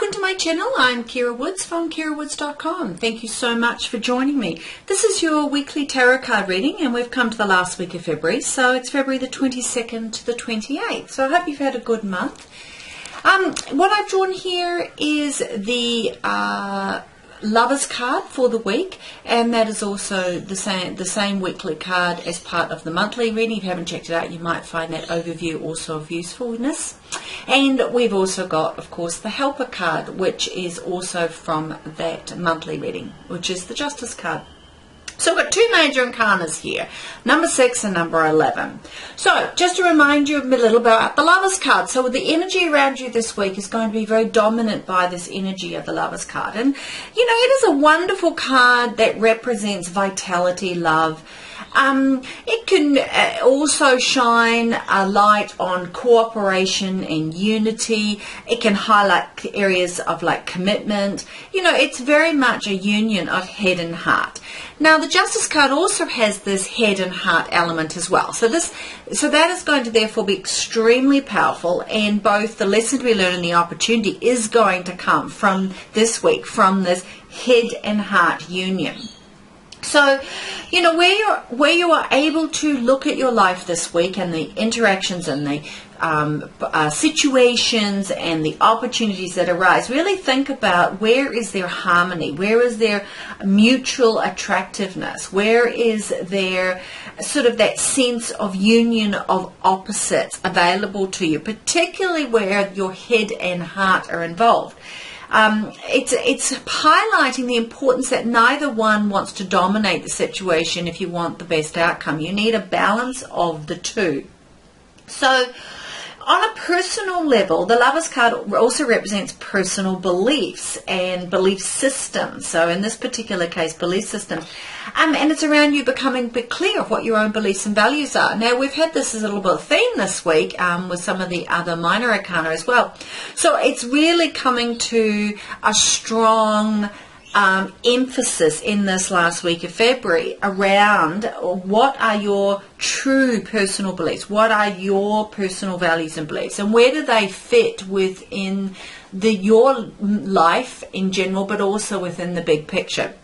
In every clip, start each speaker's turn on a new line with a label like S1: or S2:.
S1: Welcome to my channel. I'm Kira Woods from KiraWoods.com. Thank you so much for joining me. This is your weekly tarot card reading, and we've come to the last week of February, so it's February the 22nd to the 28th. So I hope you've had a good month. What I've drawn here is the Lovers card for the week, and that is also the same weekly card as part of the monthly reading. If you haven't checked it out, you might find that overview also of usefulness. And we've also got, of course, the Helper card, which is also from that monthly reading, which is the Justice card. So we've got two major arcanas here, number 6 and number 11. So just to remind you a little bit about the Lovers card. So the energy around you this week is going to be very dominant by this energy of the Lovers card. And, you know, it is a wonderful card that represents vitality, love. It can also shine a light on cooperation and unity. It can highlight areas of like commitment. You know, it's very much a union of head and heart. Now, the Justice card also has this head and heart element as well. So that is going to therefore be extremely powerful, and both the lesson to be learned and the opportunity is going to come from this week, from this head and heart union. So, you know, where you are able to look at your life this week and the interactions and the situations and the opportunities that arise, really think about where is there harmony, where is there mutual attractiveness, where is there sort of that sense of union of opposites available to you, particularly where your head and heart are involved. It's highlighting the importance that neither one wants to dominate the situation if you want the best outcome. You need a balance of the two. So on a personal level, the Lovers card also represents personal beliefs and belief systems. So in this particular case, belief systems. And it's around you becoming a bit clear of what your own beliefs and values are. Now, we've had this as a little bit of theme this week with some of the other minor arcana as well. So it's really coming to a strong emphasis in this last week of February around what are your true personal beliefs, what are your personal values and beliefs, and where do they fit within your life in general, but also within the big picture.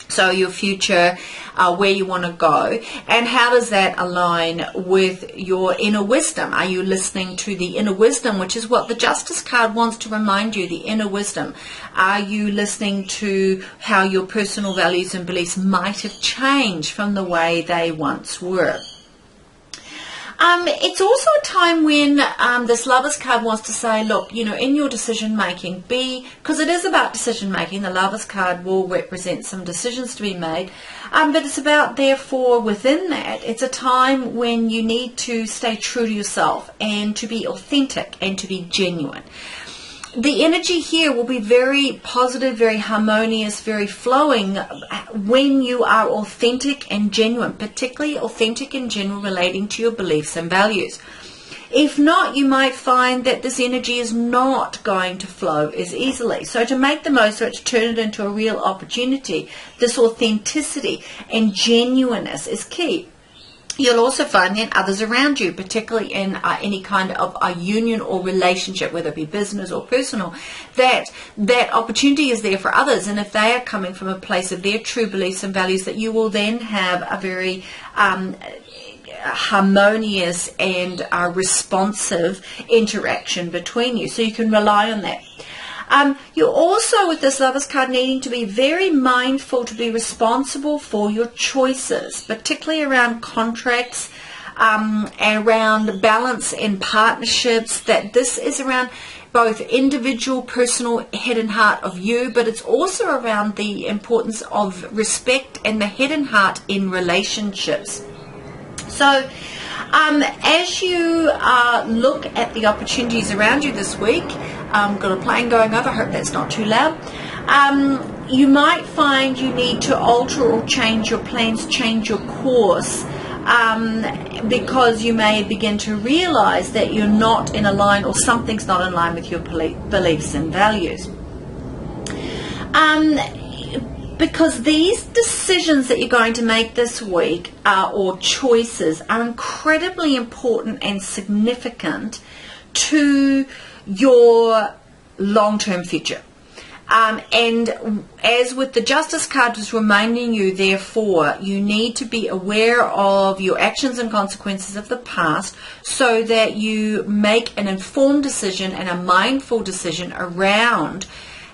S1: So your future, where you want to go, and how does that align with your inner wisdom? Are you listening to the inner wisdom, which is what the Justice card wants to remind you, the inner wisdom? Are you listening to how your personal values and beliefs might have changed from the way they once were? It's also a time when this Lovers card wants to say, look, you know, in your decision making, because it is about decision making, the Lovers card will represent some decisions to be made, but it's about, therefore, within that, it's a time when you need to stay true to yourself and to be authentic and to be genuine. The energy here will be very positive, very harmonious, very flowing when you are authentic and genuine, particularly authentic and genuine relating to your beliefs and values. If not, you might find that this energy is not going to flow as easily. So to make the most of it, to turn it into a real opportunity, this authenticity and genuineness is key. You'll also find that others around you, particularly in any kind of a union or relationship, whether it be business or personal, that opportunity is there for others. And if they are coming from a place of their true beliefs and values, that you will then have a very harmonious and responsive interaction between you. So you can rely on that. You're also, with this Lovers card, needing to be very mindful to be responsible for your choices, particularly around contracts, around balance in partnerships, that this is around both individual, personal, head and heart of you, but it's also around the importance of respect and the head and heart in relationships. So as you look at the opportunities around you this week, got a plane going over, I hope that's not too loud, you might find you need to alter or change your plans, change your course, because you may begin to realize that you're not in a line, or something's not in line with your beliefs and values. Because these decisions that you're going to make this week, or choices, are incredibly important and significant to your long-term future. And as with the Justice card, just reminding you, therefore, you need to be aware of your actions and consequences of the past so that you make an informed decision and a mindful decision around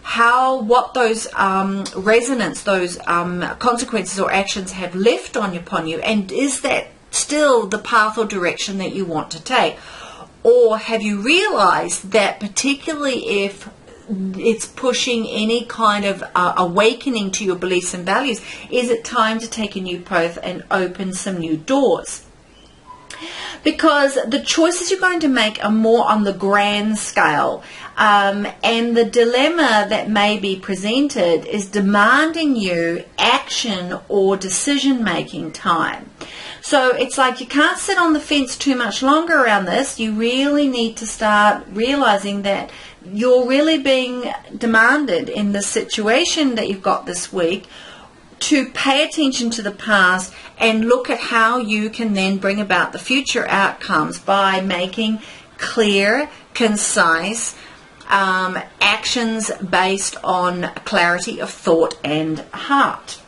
S1: what those resonance, those consequences or actions have left upon you, and is that still the path or direction that you want to take? Or have you realized that, particularly if it's pushing any kind of awakening to your beliefs and values, is it time to take a new path and open some new doors? Because the choices you're going to make are more on the grand scale, and the dilemma that may be presented is demanding you action or decision making time. So it's like you can't sit on the fence too much longer around this. You really need to start realizing that you're really being demanded in the situation that you've got this week to pay attention to the past and look at how you can then bring about the future outcomes by making clear, concise actions based on clarity of thought and heart.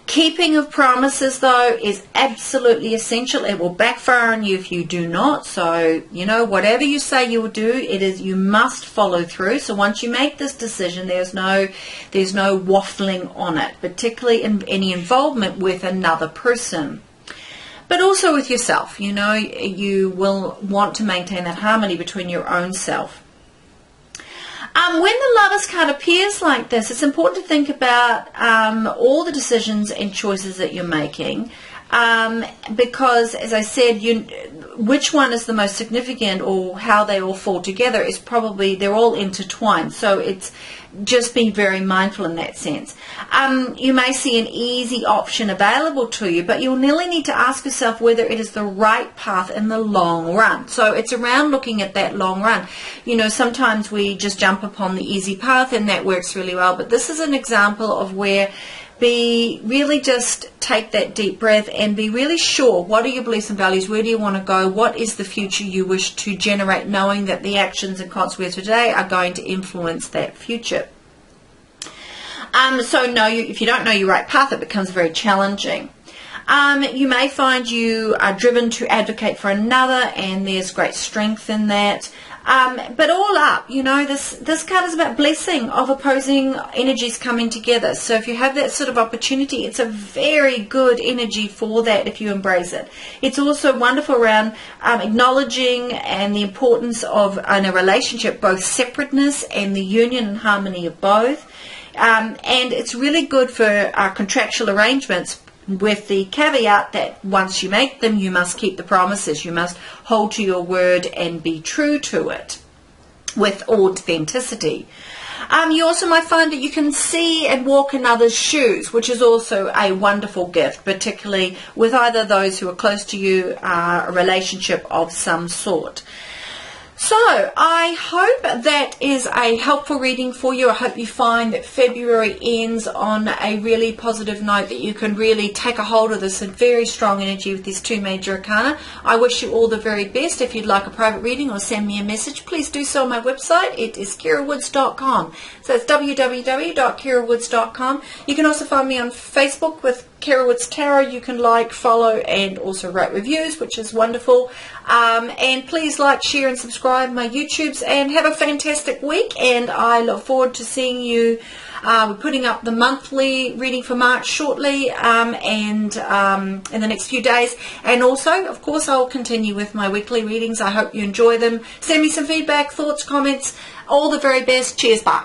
S1: Keeping of promises, though, is absolutely essential. It will backfire on you if you do not. So, whatever you say you will do, you must follow through. So once you make this decision, there's no waffling on it, particularly in any involvement with another person. But also with yourself, you will want to maintain that harmony between your own self. When the Lovers card appears like this, it's important to think about all the decisions and choices that you're making, because, as I said, which one is the most significant or how they all fall together is probably, they're all intertwined. So it's just being very mindful in that sense. You may see an easy option available to you, but you'll really need to ask yourself whether it is the right path in the long run. So it's around looking at that long run. Sometimes we just jump upon the easy path and that works really well, but this is an example of where just take that deep breath and be really sure, what are your beliefs and values, where do you want to go, what is the future you wish to generate, knowing that the actions and consequences today are going to influence that future. If you don't know your right path, it becomes very challenging. You may find you are driven to advocate for another, and there's great strength in that. But all up, this card is about blessing of opposing energies coming together. So if you have that sort of opportunity, it's a very good energy for that if you embrace it. It's also wonderful around acknowledging and the importance of, in a relationship, both separateness and the union and harmony of both. And it's really good for contractual arrangements, with the caveat that once you make them, you must keep the promises. You must hold to your word and be true to it with authenticity. You also might find that you can see and walk in others' shoes, which is also a wonderful gift, particularly with either those who are close to you, a relationship of some sort. So I hope that is a helpful reading for you. I hope you find that February ends on a really positive note, that you can really take a hold of this very strong energy with these two major arcana. I wish you all the very best. If you'd like a private reading or send me a message, please do so on my website. It is KiraWoods.com. So it's www.KiraWoods.com. You can also find me on Facebook with Kira Woods Tarot. You can follow, and also write reviews, which is wonderful. And please share, and subscribe my YouTubes, and have a fantastic week. And I look forward to seeing you. We're putting up the monthly reading for March shortly, and in the next few days. And also, of course, I'll continue with my weekly readings. I hope you enjoy them. Send me some feedback, thoughts, comments. All the very best. Cheers, bye.